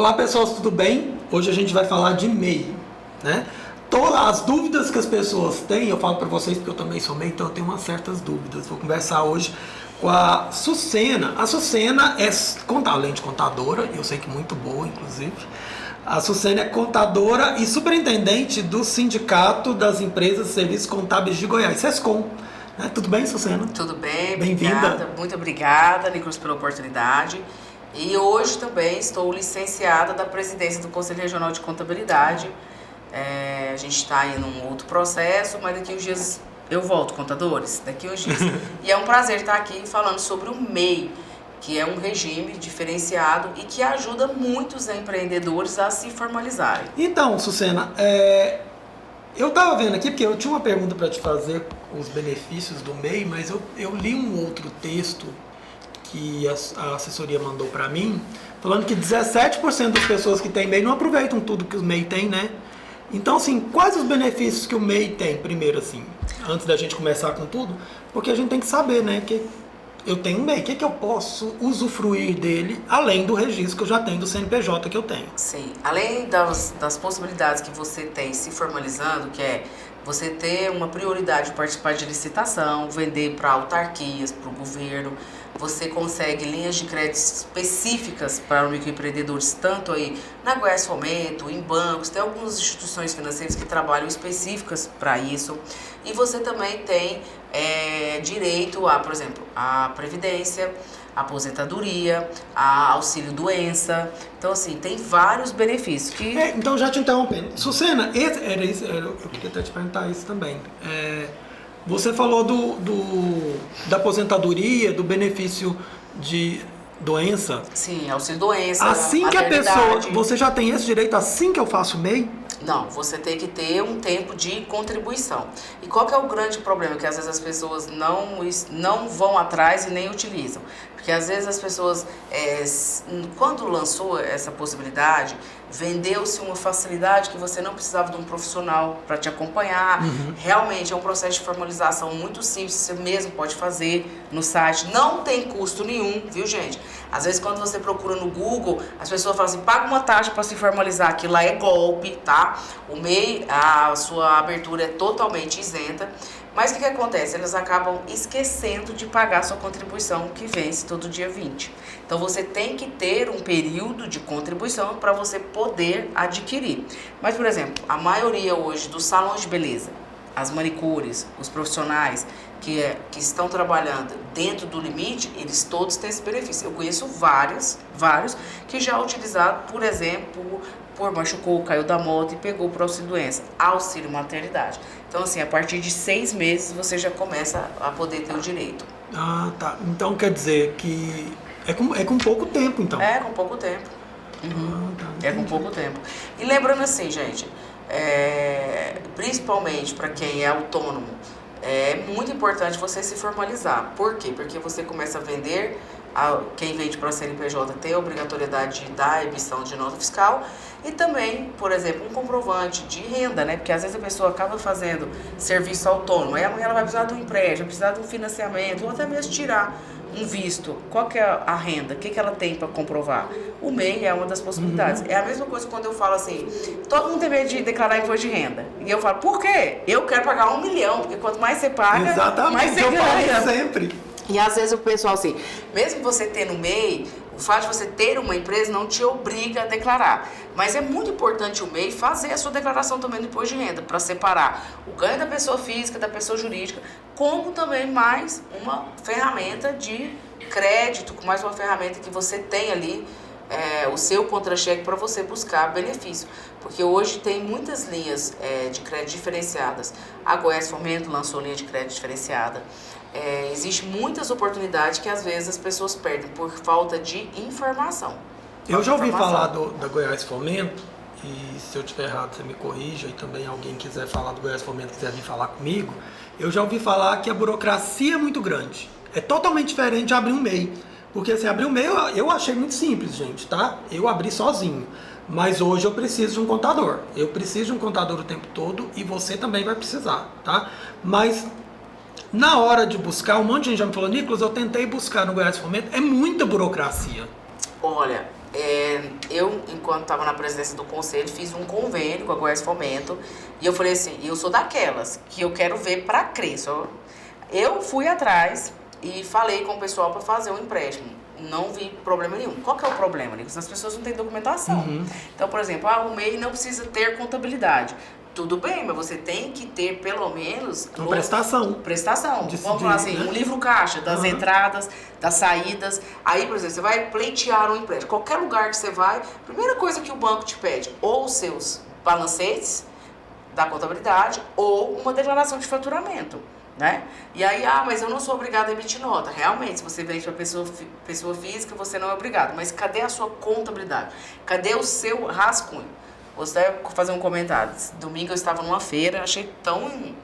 Olá pessoal, tudo bem? Hoje a gente vai falar de MEI, né? Todas as dúvidas que as pessoas têm, eu falo para vocês porque eu também sou MEI, então eu tenho umas certas dúvidas. Vou conversar hoje com a Sucena. A Sucena é, além de contadora, eu sei que muito boa, inclusive. A Sucena é contadora e superintendente do Sindicato das Empresas de Serviços Contábeis de Goiás, SESCOM. Tudo bem, Sucena? Tudo bem, bem-vinda. Muito obrigada, Nicolas, pela oportunidade. E hoje também estou licenciada da presidência do Conselho Regional de Contabilidade. A gente está em um outro processo, mas daqui uns dias eu volto, contadores, daqui uns dias. E é um prazer estar aqui falando sobre o MEI, que é um regime diferenciado e que ajuda muitos empreendedores a se formalizarem. Então, Sucena, eu estava vendo aqui, porque eu tinha uma pergunta para te fazer, os benefícios do MEI, mas eu li um outro texto que a assessoria mandou para mim, falando que 17% das pessoas que têm MEI não aproveitam tudo que o MEI tem, né? Então, assim, quais os benefícios que o MEI tem, primeiro, assim, antes da gente começar com tudo? Porque a gente tem que saber, né, que eu tenho um MEI, o que eu posso usufruir dele, além do registro que eu já tenho do CNPJ que eu tenho? Sim, além das possibilidades que você tem se formalizando, que é você ter uma prioridade de participar de licitação, vender para autarquias, para o governo, você consegue linhas de crédito específicas para microempreendedores, tanto aí na Goiás Fomento, em bancos, tem algumas instituições financeiras que trabalham específicas para isso. E você também tem direito a, por exemplo, a previdência, a aposentadoria, a auxílio-doença. Então, assim, tem vários benefícios. Então, já te interrompendo. Sucena, eu queria até te perguntar isso também. Você falou da aposentadoria, do benefício de doença. Sim, auxílio-doença, assim que a pessoa... Você já tem esse direito assim que eu faço MEI? Não, você tem que ter um tempo de contribuição. E qual que é o grande problema? Que às vezes as pessoas não vão atrás e nem utilizam. Porque às vezes as pessoas, quando lançou essa possibilidade, vendeu-se uma facilidade que você não precisava de um profissional para te acompanhar. Uhum. Realmente é um processo de formalização muito simples, você mesmo pode fazer no site, não tem custo nenhum, viu, gente? Às vezes quando você procura no Google, as pessoas falam assim, paga uma taxa para se formalizar, aquilo lá é golpe, tá? O MEI, a sua abertura é totalmente isenta. Mas o que acontece? Eles acabam esquecendo de pagar a sua contribuição, que vence todo dia 20. Então, você tem que ter um período de contribuição para você poder adquirir. Mas, por exemplo, a maioria hoje dos salões de beleza, as manicures, os profissionais que estão trabalhando dentro do limite, eles todos têm esse benefício. Eu conheço vários que já utilizaram, por exemplo, machucou, caiu da moto e pegou para auxílio-doença, auxílio maternidade. Então, assim, a partir de 6 meses você já começa a poder ter o direito. Ah, tá. Então quer dizer que é com pouco tempo, então. É, com pouco tempo. Uhum. É com pouco tempo. E lembrando assim, gente, principalmente para quem é autônomo, é muito importante você se formalizar. Por quê? Porque você começa a vender, quem vende para a CNPJ tem a obrigatoriedade de dar a emissão de nota fiscal e também, por exemplo, um comprovante de renda, né? Porque às vezes a pessoa acaba fazendo serviço autônomo, aí amanhã ela vai precisar de um empréstimo, vai precisar de um financiamento, ou até mesmo tirar um visto. Qual que é a renda? O que ela tem para comprovar? O MEI é uma das possibilidades. Uhum. É a mesma coisa quando eu falo assim, todo mundo tem medo de declarar imposto de renda. E eu falo, por quê? Eu quero pagar 1 milhão, porque quanto mais você paga, exatamente, mais você ganha. Eu falo sempre. E às vezes o pessoal assim, mesmo você tendo MEI, o fato de você ter uma empresa não te obriga a declarar. Mas é muito importante o MEI fazer a sua declaração também do imposto de renda, para separar o ganho da pessoa física, da pessoa jurídica, como também mais uma ferramenta de crédito, mais uma ferramenta que você tem ali, o seu contra-cheque para você buscar benefício. Porque hoje tem muitas linhas de crédito diferenciadas. A Goiás Fomento lançou linha de crédito diferenciada. Existem muitas oportunidades que às vezes as pessoas perdem por falta de informação. Eu já ouvi falar da Goiás Fomento, e se eu estiver errado você me corrija, e também alguém quiser falar do Goiás Fomento, quiser vir falar comigo, eu já ouvi falar que a burocracia é muito grande. É totalmente diferente de abrir um MEI. Porque assim, abrir um MEI eu achei muito simples, gente, tá? Eu abri sozinho. Mas hoje eu preciso de um contador. Eu preciso de um contador o tempo todo e você também vai precisar, tá? Mas na hora de buscar, um monte de gente já me falou, Nicolas, eu tentei buscar no Goiás Fomento, é muita burocracia. Olha, eu, enquanto estava na presidência do conselho, fiz um convênio com a Goiás Fomento e eu falei assim, eu sou daquelas que eu quero ver para crescer. Eu fui atrás e falei com o pessoal para fazer um empréstimo. Não vi problema nenhum. Qual que é o problema, Nicolas? As pessoas não têm documentação. Então, por exemplo, o MEI não precisa ter contabilidade. Tudo bem, mas você tem que ter pelo menos... Uma prestação. Prestação. Vamos falar assim, né? Um livro caixa das entradas, das saídas. Aí, por exemplo, você vai pleitear um empréstimo. Qualquer lugar que você vai, primeira coisa que o banco te pede, ou os seus balancetes da contabilidade, ou uma declaração de faturamento. Né? E aí, mas eu não sou obrigada a emitir nota. Realmente, se você vende para pessoa física, você não é obrigado. Mas cadê a sua contabilidade? Cadê o seu rascunho? Vou até fazer um comentário. Domingo eu estava numa feira, achei tão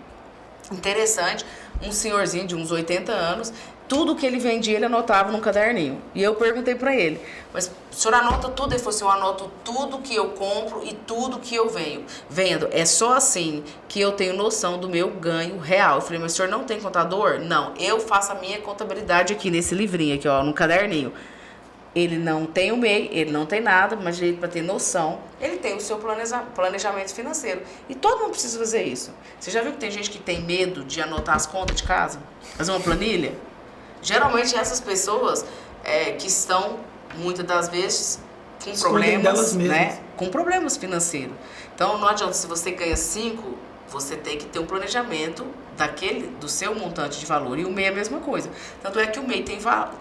interessante, um senhorzinho de uns 80 anos, tudo que ele vendia ele anotava num caderninho. E eu perguntei para ele, mas o senhor anota tudo? Ele falou assim, eu anoto tudo que eu compro e tudo que eu vendo. É só assim que eu tenho noção do meu ganho real. Eu falei, mas o senhor não tem contador? Não, eu faço a minha contabilidade aqui nesse livrinho, aqui ó, no caderninho. Ele não tem o MEI, ele não tem nada, mas ele, para ter noção, ele tem o seu planejamento financeiro. E todo mundo precisa fazer isso. Você já viu que tem gente que tem medo de anotar as contas de casa? Fazer uma planilha? Geralmente essas pessoas que estão, muitas das vezes, com problemas, né? Com problemas financeiros. Então não adianta, se você ganha 5, você tem que ter um planejamento do seu montante de valor. E o MEI é a mesma coisa. Tanto é que o MEI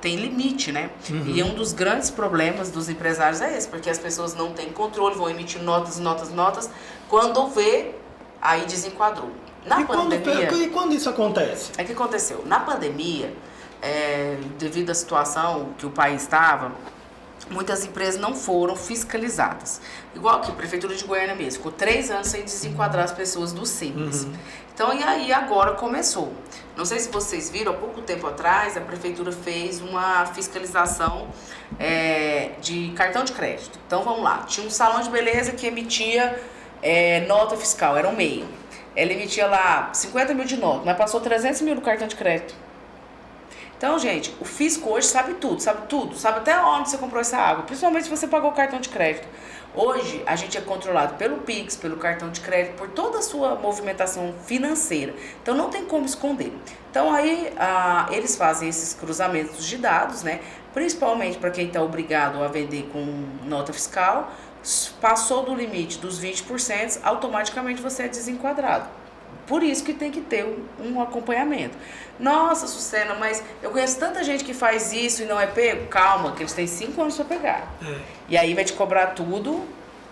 tem limite, né? E um dos grandes problemas dos empresários é esse, porque as pessoas não têm controle, vão emitir notas, notas, notas. Quando vê, aí desenquadrou. E quando isso acontece? O que aconteceu? Na pandemia, devido à situação que o país estava, muitas empresas não foram fiscalizadas. Igual aqui, a Prefeitura de Goiânia mesmo, ficou 3 anos sem desenquadrar as pessoas do Simples. Então, e aí agora começou. Não sei se vocês viram, há pouco tempo atrás, a Prefeitura fez uma fiscalização de cartão de crédito. Então, vamos lá, tinha um salão de beleza que emitia nota fiscal, era um MEI. Ela emitia lá 50 mil de nota, mas passou 300 mil no cartão de crédito. Então, gente, o fisco hoje sabe tudo, sabe até onde você comprou essa água, principalmente se você pagou o cartão de crédito. Hoje, a gente é controlado pelo Pix, pelo cartão de crédito, por toda a sua movimentação financeira. Então, não tem como esconder. Então, aí, eles fazem esses cruzamentos de dados, né? Principalmente para quem está obrigado a vender com nota fiscal, passou do limite dos 20%, automaticamente você é desenquadrado. Por isso que tem que ter um acompanhamento. Nossa, Sucena, mas eu conheço tanta gente que faz isso e não é pego. Calma, que eles têm 5 anos para pegar. E aí vai te cobrar tudo,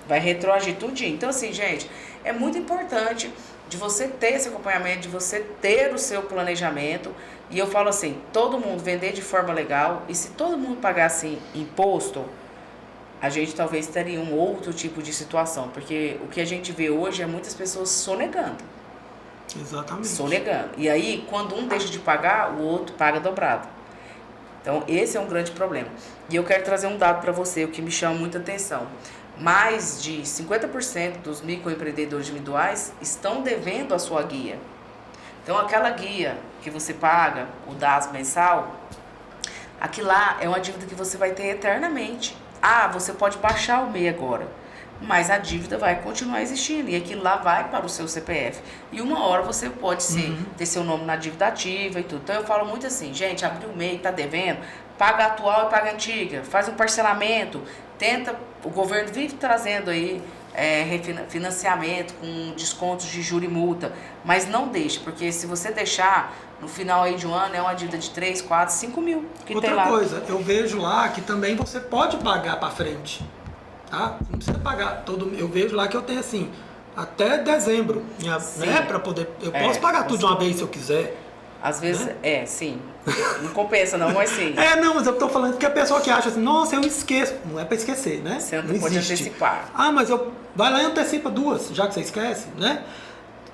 vai retroagir tudinho. Então, assim, gente, é muito importante de você ter esse acompanhamento, de você ter o seu planejamento. E eu falo assim, todo mundo vender de forma legal. E se todo mundo pagasse imposto, a gente talvez teria um outro tipo de situação. Porque o que a gente vê hoje é muitas pessoas sonegando. Exatamente. Sonegando. E aí, quando um deixa de pagar, o outro paga dobrado. Então, esse é um grande problema. E eu quero trazer um dado para você, o que me chama muita atenção. Mais de 50% dos microempreendedores individuais estão devendo a sua guia. Então, aquela guia que você paga, o DAS mensal, aquilo lá é uma dívida que você vai ter eternamente. Você pode baixar o MEI agora, mas a dívida vai continuar existindo e aquilo lá vai para o seu CPF. E uma hora você pode ter seu nome na dívida ativa e tudo. Então eu falo muito assim, gente, abriu o MEI, está devendo, paga a atual e paga a antiga, faz um parcelamento, o governo vive trazendo aí refinanciamento com descontos de juros e multa, mas não deixe, porque se você deixar, no final aí de um ano é uma dívida de 3, 4, 5 mil que tem lá. Outra coisa, eu vejo lá que também você pode pagar para frente. Tá? Não precisa pagar todo. Eu vejo lá que eu tenho assim, até dezembro, né? Para poder. Eu posso pagar tudo de uma vez se eu quiser. Às vezes, sim. Não compensa, não, mas sim. Não, mas eu tô falando que a pessoa que acha assim, nossa, eu esqueço. Não é para esquecer, né? Você não pode antecipar. Mas vai lá e antecipa 2, já que você esquece, né?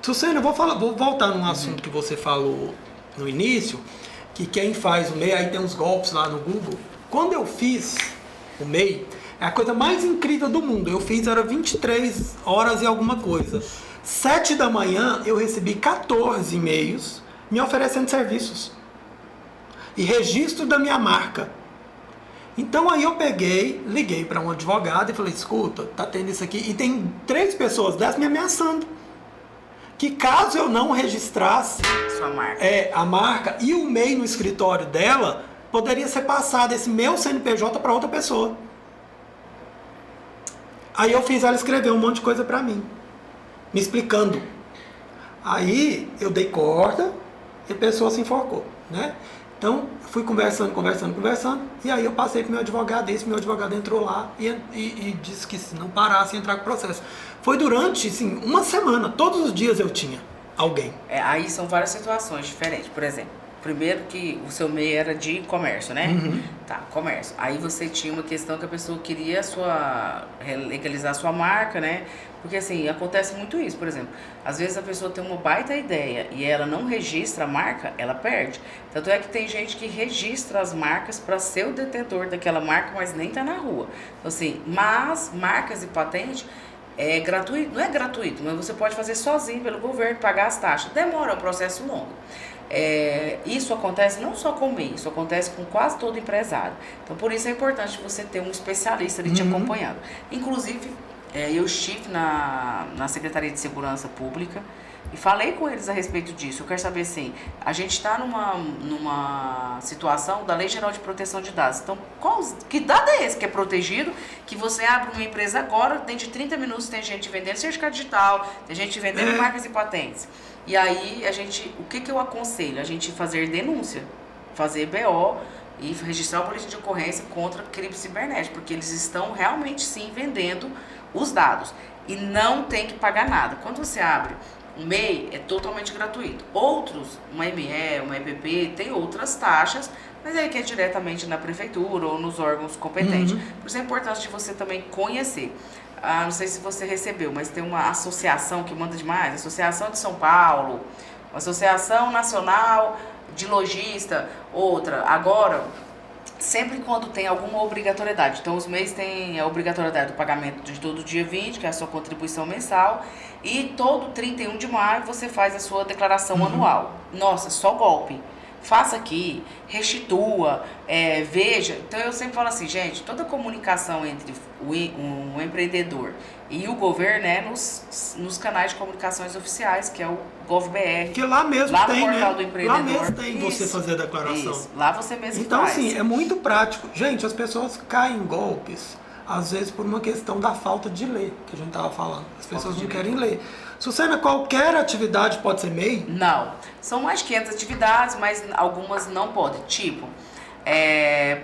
Sucena, eu vou voltar num assunto que você falou no início, que quem faz o MEI, aí tem uns golpes lá no Google. Quando eu fiz o MEI, é a coisa mais incrível do mundo. Eu fiz, era 23 horas e alguma coisa. 7 da manhã, eu recebi 14 e-mails me oferecendo serviços. E registro da minha marca. Então aí eu peguei, liguei para um advogado e falei, escuta, tá tendo isso aqui. E tem 3 pessoas dessas me ameaçando. Que caso eu não registrasse Sua marca. a marca e o MEI no escritório dela, poderia ser passado esse meu CNPJ para outra pessoa. Aí eu fiz ela escrever um monte de coisa para mim, me explicando. Aí eu dei corda e a pessoa se enforcou, né? Então fui conversando, e aí eu passei pro meu advogado, meu advogado entrou lá e disse que se não parasse ia entrar com o processo. Foi durante, assim, uma semana, todos os dias eu tinha alguém. Aí são várias situações diferentes. Por exemplo, primeiro que o seu MEI era de comércio, né? Tá, comércio. Aí você tinha uma questão que a pessoa queria legalizar a sua marca, né? Porque assim, acontece muito isso, por exemplo, às vezes a pessoa tem uma baita ideia e ela não registra a marca, ela perde. Tanto é que tem gente que registra as marcas para ser o detentor daquela marca, mas nem tá na rua. Então assim, mas marcas e patente é gratuito, não é gratuito, mas você pode fazer sozinho pelo governo, pagar as taxas. Demora, é um processo longo. Isso acontece não só com o MEI, isso acontece com quase todo empresário. Então por isso é importante você ter um especialista ali te acompanhando. Inclusive, eu estive na Secretaria de Segurança Pública e falei com eles a respeito disso. Eu quero saber assim, a gente está numa situação da Lei Geral de Proteção de Dados. Então, que dado é esse que é protegido? Que você abre uma empresa agora, dentro de 30 minutos tem gente vendendo certificado digital, tem gente vendendo marcas e patentes. E aí, o que eu aconselho? A gente fazer denúncia, fazer BO e registrar o boletim de ocorrência contra crime cibernético, porque eles estão realmente sim vendendo os dados e não tem que pagar nada. Quando você abre um MEI, é totalmente gratuito. Outros, uma ME, uma EPP, tem outras taxas, mas aí que é diretamente na prefeitura ou nos órgãos competentes. Por isso é importante de você também conhecer. Não sei se você recebeu, mas tem uma associação que manda demais, Associação de São Paulo, uma Associação Nacional de Lojista, outra. Agora, sempre quando tem alguma obrigatoriedade. Então, os MEIs têm a obrigatoriedade do pagamento de todo dia 20, que é a sua contribuição mensal, e todo 31 de maio você faz a sua declaração anual. Nossa, só golpe. Faça aqui, restitua, veja. Então, eu sempre falo assim, gente, toda comunicação entre um empreendedor e o governo é nos canais de comunicações oficiais, que é o GovBR. Que lá mesmo lá tem, no portal né? do empreendedor. Lá mesmo tem você fazer a declaração. Isso. Lá você mesmo então, faz. Então, assim, é muito prático. Gente, as pessoas caem em golpes, às vezes por uma questão da falta de ler, que a gente estava falando. As pessoas não querem ler. Sucena, qualquer atividade pode ser MEI? Não. São mais de 500 atividades, mas algumas não podem. Tipo,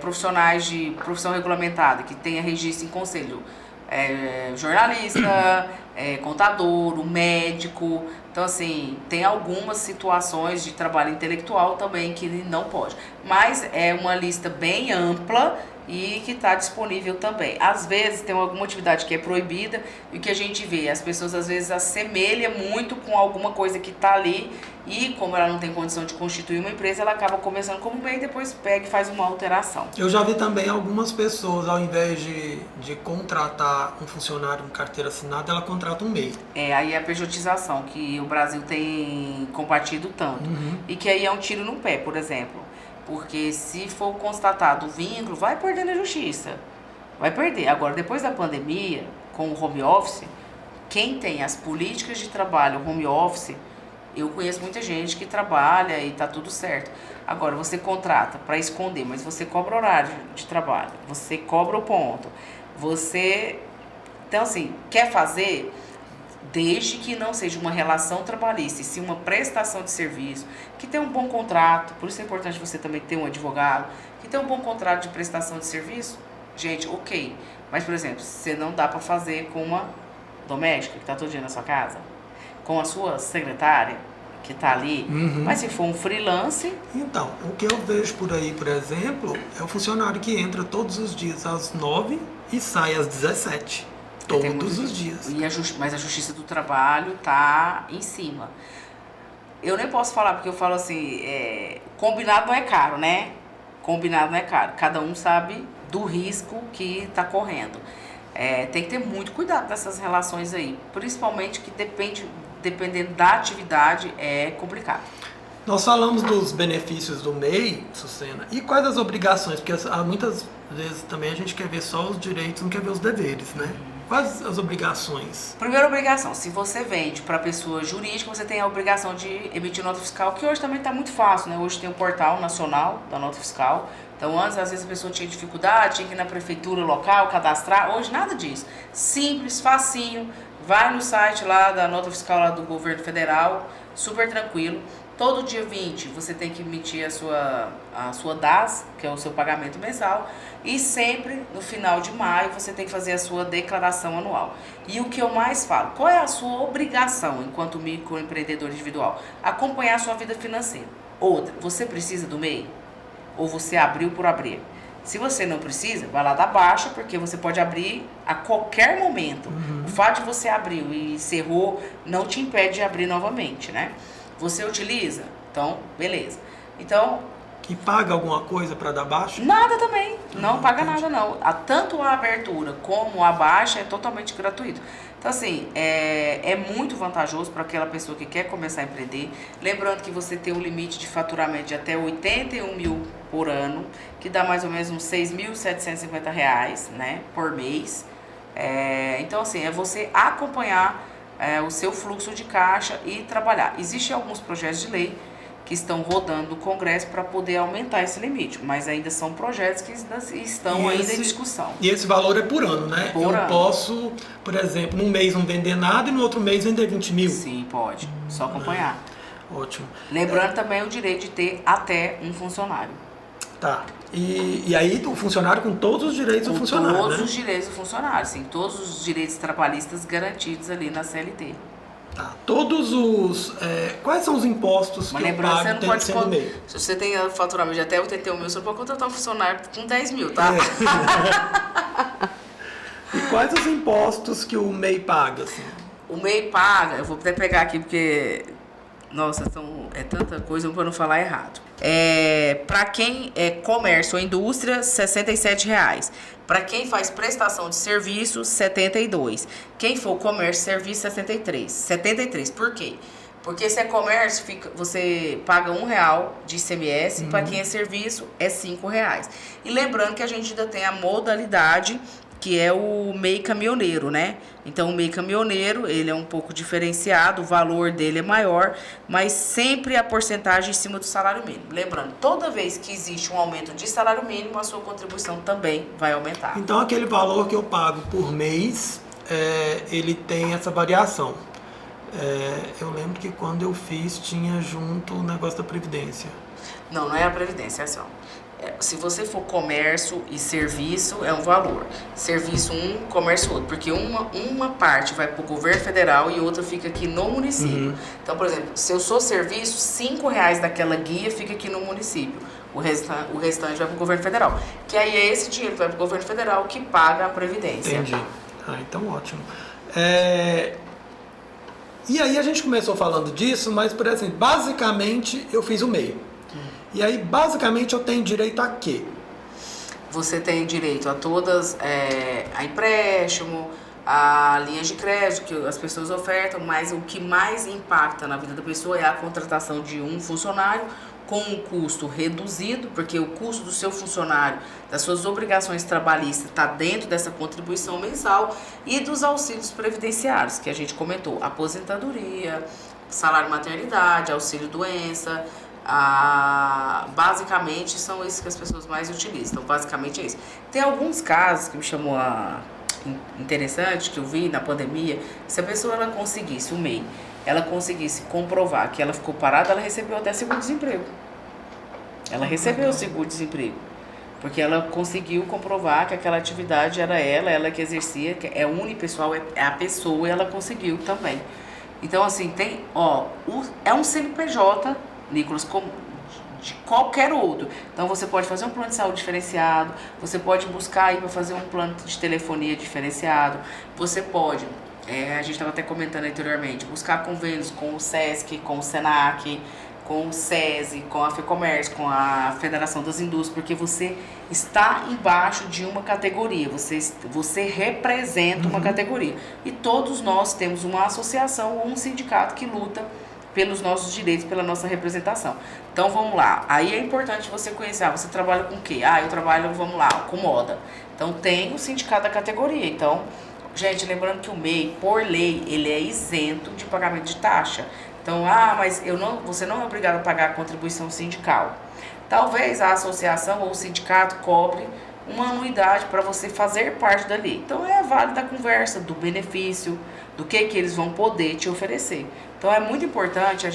profissionais de profissão regulamentada, que tenha registro em conselho. Jornalista, contador, médico. Então, assim, tem algumas situações de trabalho intelectual também que não pode. Mas é uma lista bem ampla e que está disponível também. Às vezes tem alguma atividade que é proibida e o que a gente vê, as pessoas às vezes assemelham muito com alguma coisa que está ali e como ela não tem condição de constituir uma empresa, ela acaba começando como MEI e depois pega e faz uma alteração. Eu já vi também algumas pessoas, ao invés de contratar um funcionário com carteira assinada, ela contrata um MEI. Aí é a pejotização que o Brasil tem combatido tanto. E que aí é um tiro no pé, por exemplo. Porque se for constatado o vínculo, vai perder na justiça. Vai perder. Agora, depois da pandemia, com o home office, quem tem as políticas de trabalho home office, eu conheço muita gente que trabalha e tá tudo certo. Agora, você contrata para esconder, mas você cobra horário de trabalho, você cobra o ponto, você... Então, assim, quer fazer... Desde que não seja uma relação trabalhista, e sim uma prestação de serviço, que tenha um bom contrato, por isso é importante você também ter um advogado, que tenha um bom contrato de prestação de serviço, gente, ok. Mas, por exemplo, você não dá para fazer com uma doméstica que está todo dia na sua casa, com a sua secretária que está ali, mas se for um freelance... Então, o que eu vejo por aí, por exemplo, é o funcionário que entra todos os dias às 9 e sai às 17. Todos os dias. Mas a Justiça do Trabalho tá em cima. Eu nem posso falar, porque eu falo assim, combinado não é caro, né? Combinado não é caro. Cada um sabe do risco que tá correndo. Tem que ter muito cuidado dessas relações aí. Principalmente que dependendo da atividade, é complicado. Nós falamos dos benefícios do MEI, Sucena, e quais as obrigações? Porque muitas vezes também a gente quer ver só os direitos, não quer ver os deveres, né? Quais as obrigações? Primeira obrigação, se você vende para pessoa jurídica, você tem a obrigação de emitir nota fiscal, que hoje também está muito fácil, né? Hoje tem o portal nacional da nota fiscal. Então, antes, às vezes, a pessoa tinha dificuldade, tinha que ir na prefeitura local, cadastrar. Hoje, nada disso. Simples, facinho. Vai no site lá da nota fiscal lá do governo federal, super tranquilo. Todo dia 20 você tem que emitir a sua DAS, que é o seu pagamento mensal, e sempre no final de maio você tem que fazer a sua declaração anual. E o que eu mais falo, qual é a sua obrigação enquanto microempreendedor individual? Acompanhar a sua vida financeira. Outra, você precisa do MEI? Ou você abriu por abrir? Se você não precisa, vai lá dar baixa, porque você pode abrir a qualquer momento. O fato de você abrir e encerrou não te impede de abrir novamente, né? Você utiliza? Então, beleza. Então... E paga alguma coisa para dar baixa? Nada também. Não paga nada, não. Tanto a abertura como a baixa é totalmente gratuito. Então, assim, é muito vantajoso para aquela pessoa que quer começar a empreender. Lembrando que você tem um limite de faturamento de até 81 mil por ano, que dá mais ou menos uns R$6.750, né, por mês. Então, assim, é você acompanhar o seu fluxo de caixa e trabalhar. Existem alguns projetos de lei que estão rodando no Congresso para poder aumentar esse limite, mas ainda são projetos que estão ainda em discussão. E esse valor é por ano, né? Por ano. Posso, por exemplo, num mês não vender nada e no outro mês vender 20 mil? Sim, pode. Só acompanhar. Ótimo. Lembrando também o direito de ter até um funcionário. Tá. E aí o funcionário com todos os direitos do funcionário, né? Todos os direitos do funcionário, sim. Todos os direitos trabalhistas garantidos ali na CLT. Tá. Todos os... quais são os impostos que eu pago tendo sendo MEI? Se você tem faturamento de até 81 mil, você não pode contratar um funcionário com 10 mil, tá? E quais os impostos que o MEI paga, assim? O MEI paga, eu vou até pegar aqui porque... Nossa, é tanta coisa para não falar errado. Para quem é comércio ou indústria, R$ 67,00. Para quem faz prestação de serviço, R$ 72,00. Quem for comércio e serviço, R$ 63,00. 73,00. Por quê? Porque se é comércio, você paga R$1,00 de ICMS, para quem é serviço, é R$ 5,00. E lembrando que a gente ainda tem a modalidade, que é o MEI caminhoneiro, né? Então, o MEI caminhoneiro, ele é um pouco diferenciado, o valor dele é maior, mas sempre a porcentagem em cima do salário mínimo. Lembrando, toda vez que existe um aumento de salário mínimo, a sua contribuição também vai aumentar. Então, aquele valor que eu pago por mês, ele tem essa variação. Eu lembro que quando eu fiz, tinha junto o negócio da Previdência. Não é a Previdência, é assim, ó. Se você for comércio e serviço, é um valor. Serviço um, comércio outro. Porque uma parte vai para o governo federal e outra fica aqui no município. Então, por exemplo, se eu sou serviço, R$5,00 daquela guia fica aqui no município. O restante vai para o governo federal. Que aí é esse dinheiro que vai para o governo federal que paga a Previdência. Entendi. Então ótimo. E aí a gente começou falando disso, mas, por exemplo, basicamente eu fiz o MEI. E aí, basicamente, eu tenho direito a quê? Você tem direito a todas, a empréstimo, a linhas de crédito que as pessoas ofertam, mas o que mais impacta na vida da pessoa é a contratação de um funcionário com um custo reduzido, porque o custo do seu funcionário, das suas obrigações trabalhistas, está dentro dessa contribuição mensal, e dos auxílios previdenciários, que a gente comentou, aposentadoria, salário maternidade, auxílio doença. Basicamente são esses que as pessoas mais utilizam. Então, basicamente é isso. Tem alguns casos que me chamou interessante, que eu vi na pandemia. Se a pessoa ela conseguisse, o MEI, ela conseguisse comprovar que ela ficou parada, ela recebeu até seguro-desemprego. Ela recebeu o seguro-desemprego. Porque ela conseguiu comprovar que aquela atividade era ela que exercia, que é unipessoal, é a pessoa, e ela conseguiu também. Então, assim, é um CNPJ, Nicolas, como de qualquer outro. Então, você pode fazer um plano de saúde diferenciado, você pode buscar aí para fazer um plano de telefonia diferenciado, você pode, a gente estava até comentando anteriormente, buscar convênios com o SESC, com o SENAC, com o SESI, com a FEComércio, com a Federação das Indústrias, porque você está embaixo de uma categoria, você representa uma categoria. E todos nós temos uma associação ou um sindicato que luta pelos nossos direitos, pela nossa representação. Então vamos lá, aí é importante você conhecer, você trabalha com o quê? Eu trabalho, vamos lá, com moda. Então tem o sindicato da categoria. Então, gente, lembrando que o MEI, por lei, ele é isento de pagamento de taxa. Então, mas você não é obrigado a pagar a contribuição sindical. Talvez a associação ou o sindicato cobre uma anuidade para você fazer parte dali. Então é válida a conversa do benefício, do que eles vão poder te oferecer. Então é muito importante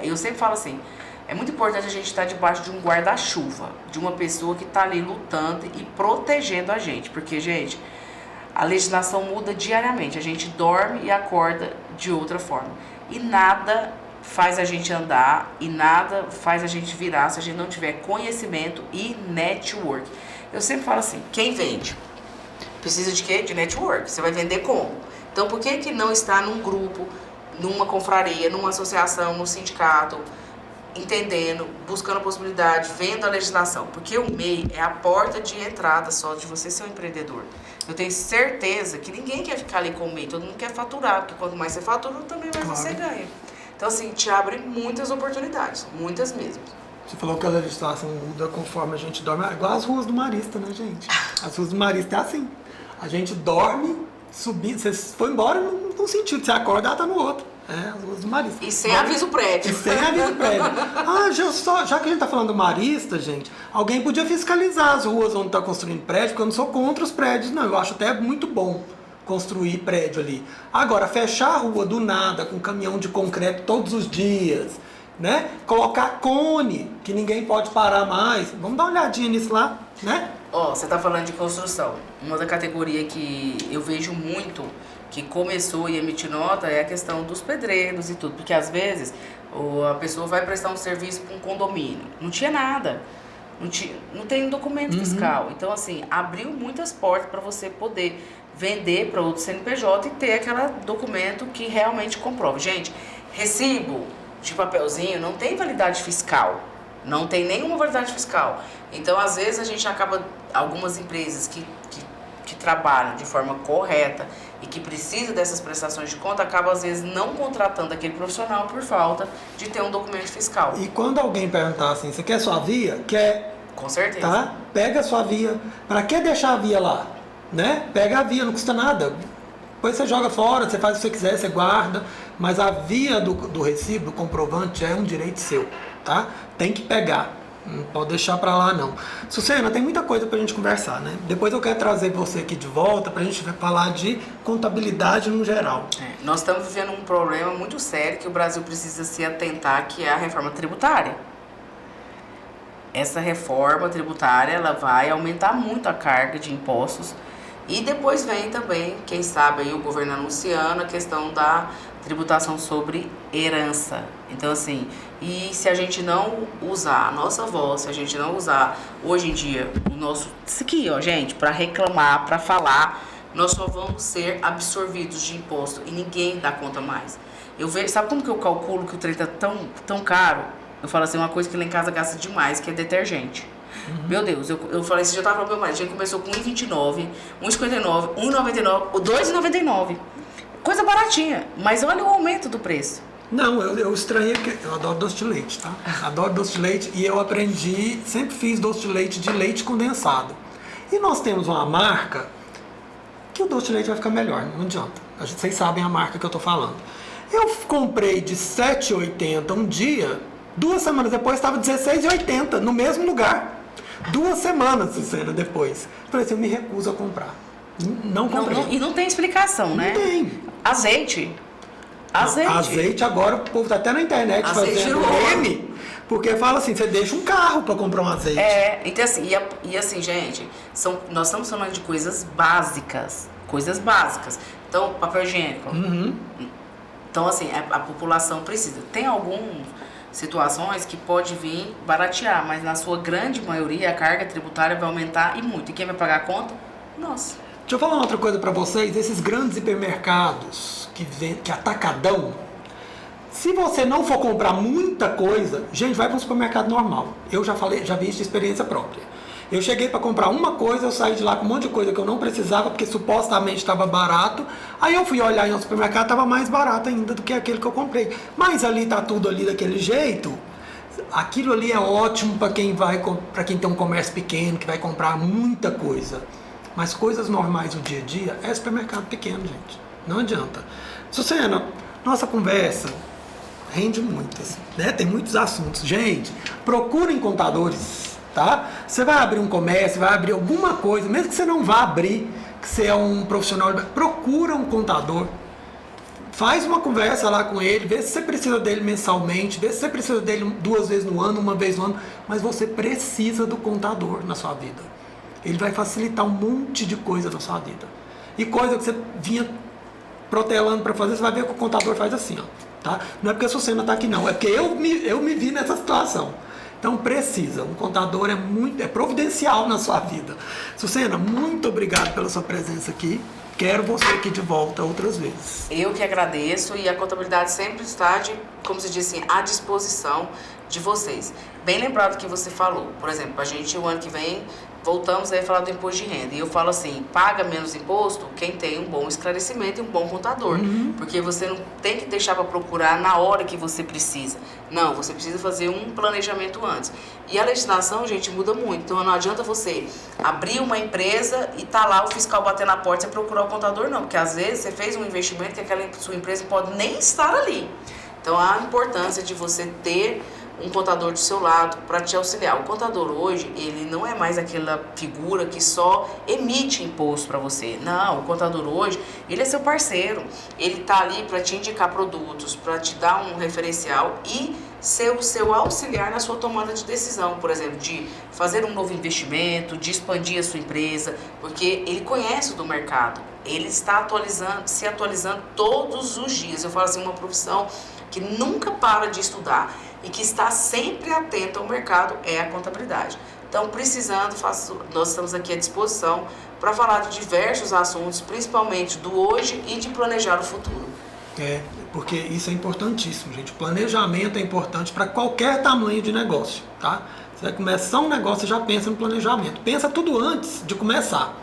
eu sempre falo assim, é muito importante a gente estar debaixo de um guarda-chuva, de uma pessoa que está ali lutando e protegendo a gente. Porque, gente, a legislação muda diariamente, a gente dorme e acorda de outra forma. E nada faz a gente andar e nada faz a gente virar se a gente não tiver conhecimento e network. Eu sempre falo assim, quem vende precisa de quê? De network. Você vai vender como? Então, por que não estar num grupo, numa confraria, numa associação, num sindicato, entendendo, buscando possibilidade, vendo a legislação? Porque o MEI é a porta de entrada só de você ser um empreendedor. Eu tenho certeza que ninguém quer ficar ali com o MEI, todo mundo quer faturar, porque quanto mais você fatura, também mais você ganha. Então, assim, te abre muitas oportunidades, muitas mesmo. Você falou que a legislação muda conforme a gente dorme. É igual as ruas do Marista, né, gente? As ruas do Marista é assim. A gente dorme, subindo, você foi embora num sentido, você acorda, ela tá no outro. As ruas do Marista. E sem aviso prévio. E sem aviso prévio. Já que a gente tá falando do Marista, gente, alguém podia fiscalizar as ruas onde tá construindo prédio, porque eu não sou contra os prédios, não. Eu acho até muito bom construir prédio ali. Agora, fechar a rua do nada, com caminhão de concreto todos os dias, né? Colocar cone, que ninguém pode parar mais. Vamos dar uma olhadinha nisso lá, né? Você tá falando de construção. Uma da categoria que eu vejo muito, que começou a emitir nota, é a questão dos pedreiros e tudo. Porque às vezes a pessoa vai prestar um serviço para um condomínio. Não tinha nada. Não tem documento fiscal. Então, assim, abriu muitas portas para você poder vender para outro CNPJ e ter aquele documento que realmente comprova. Gente, recibo de papelzinho não tem validade fiscal. Não tem nenhuma validade fiscal. Então, às vezes, a gente acaba... Algumas empresas que trabalham de forma correta e que precisam dessas prestações de conta, acabam, às vezes, não contratando aquele profissional por falta de ter um documento fiscal. E quando alguém perguntar assim, você quer sua via? Quer. Com certeza. Tá? Pega a sua via. Para que deixar a via lá? Né? Pega a via, não custa nada. Depois você joga fora, você faz o que você quiser, você guarda. Mas a via do recibo, do comprovante, é um direito seu. Tá? Tem que pegar. Não pode deixar pra lá, não. Sucena, tem muita coisa pra gente conversar, né? Depois eu quero trazer você aqui de volta pra gente falar de contabilidade no geral. Nós estamos vivendo um problema muito sério que o Brasil precisa se atentar, que é a reforma tributária. Essa reforma tributária, ela vai aumentar muito a carga de impostos. E depois vem também, quem sabe, aí o governo anunciando a questão da tributação sobre herança. Então, assim, e se a gente não usar a nossa voz, se a gente não usar, hoje em dia, isso aqui, ó, gente, para reclamar, para falar, nós só vamos ser absorvidos de imposto e ninguém dá conta mais. Eu vejo, sabe como que eu calculo que o trem tá tão caro? Eu falo assim, uma coisa que lá em casa gasta demais, que é detergente. Meu Deus, eu falei, você já tava falando pro meu marido, a gente começou com R$1,29, R$1,59, R$1,99, R$2,99. Coisa baratinha, mas olha o aumento do preço. Não, eu estranhei porque eu adoro doce de leite, tá? Adoro doce de leite e eu aprendi, sempre fiz doce de leite condensado. E nós temos uma marca que o doce de leite vai ficar melhor, não adianta. Vocês sabem a marca que eu tô falando. Eu comprei de R$7,80 um dia, 2 semanas depois estava R$16,80 no mesmo lugar. 2 semanas, Sucena, depois. Falei assim, eu me recuso a comprar. Não comprei. E não tem explicação, né? Não tem. Azeite. Azeite agora, o povo tá até na internet fazendo meme, porque fala assim, você deixa um carro para comprar um azeite. Então assim, e assim, gente, nós estamos falando de coisas básicas. Então, papel higiênico. Então, assim, a população precisa. Tem algumas situações que pode vir baratear, mas na sua grande maioria a carga tributária vai aumentar e muito. E quem vai pagar a conta? Nós. Deixa eu falar outra coisa para vocês, esses grandes hipermercados que atacadão, se você não for comprar muita coisa, gente, vai para um supermercado normal. Eu já vi isso de experiência própria. Eu cheguei para comprar uma coisa, eu saí de lá com um monte de coisa que eu não precisava, porque supostamente estava barato. Aí eu fui olhar em um supermercado, estava mais barato ainda do que aquele que eu comprei. Mas ali tá tudo ali daquele jeito. Aquilo ali é ótimo para quem tem um comércio pequeno, que vai comprar muita coisa. Mas coisas normais do dia a dia é supermercado pequeno, gente. Não adianta. Sucena, nossa conversa rende muito, assim, né? Tem muitos assuntos. Gente, procurem contadores, tá? Você vai abrir um comércio, vai abrir alguma coisa, mesmo que você não vá abrir, que você é um profissional, procura um contador. Faz uma conversa lá com ele, vê se você precisa dele mensalmente, vê se você precisa dele 2 vezes no ano, 1 vez no ano, mas você precisa do contador na sua vida. Ele vai facilitar um monte de coisa na sua vida. E coisa que você vinha protelando para fazer, você vai ver que o contador faz assim, ó, tá? Não é porque a Sucena está aqui não, é porque eu me vi nessa situação. Então precisa, um contador é providencial na sua vida. Sucena, muito obrigado pela sua presença aqui. Quero você aqui de volta outras vezes. Eu que agradeço, e a contabilidade sempre está, como se diz assim, à disposição de vocês. Bem lembrado que você falou, por exemplo, a gente o ano que vem voltamos aí a falar do imposto de renda. E eu falo assim, paga menos imposto quem tem um bom esclarecimento e um bom contador. Porque você não tem que deixar para procurar na hora que você precisa. Não, você precisa fazer um planejamento antes. E a legislação, gente, muda muito. Então não adianta você abrir uma empresa e tá lá o fiscal bater na porta e você procurar o contador, não. Porque às vezes você fez um investimento que aquela sua empresa pode nem estar ali. Então a importância de você ter um contador do seu lado para te auxiliar. O contador hoje, ele não é mais aquela figura que só emite imposto para você. Não, o contador hoje, ele é seu parceiro. Ele está ali para te indicar produtos, para te dar um referencial e ser o seu auxiliar na sua tomada de decisão. Por exemplo, de fazer um novo investimento, de expandir a sua empresa, porque ele conhece do mercado. Ele está se atualizando todos os dias. Eu falo assim, uma profissão que nunca para de estudar e que está sempre atento ao mercado é a contabilidade. Então, precisando, nós estamos aqui à disposição para falar de diversos assuntos, principalmente do hoje e de planejar o futuro. Porque isso é importantíssimo, gente. O planejamento é importante para qualquer tamanho de negócio, tá? Você vai começar um negócio, você já pensa no planejamento. Pensa tudo antes de começar.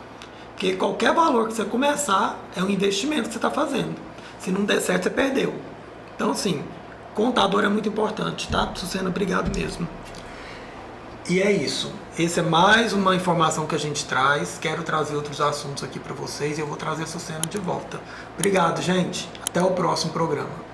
Porque qualquer valor que você começar é um investimento que você está fazendo. Se não der certo, você perdeu. Então, assim, contador é muito importante, tá? Sucena, obrigado mesmo. E é isso. Essa é mais uma informação que a gente traz. Quero trazer outros assuntos aqui para vocês e eu vou trazer a Sucena de volta. Obrigado, gente. Até o próximo programa.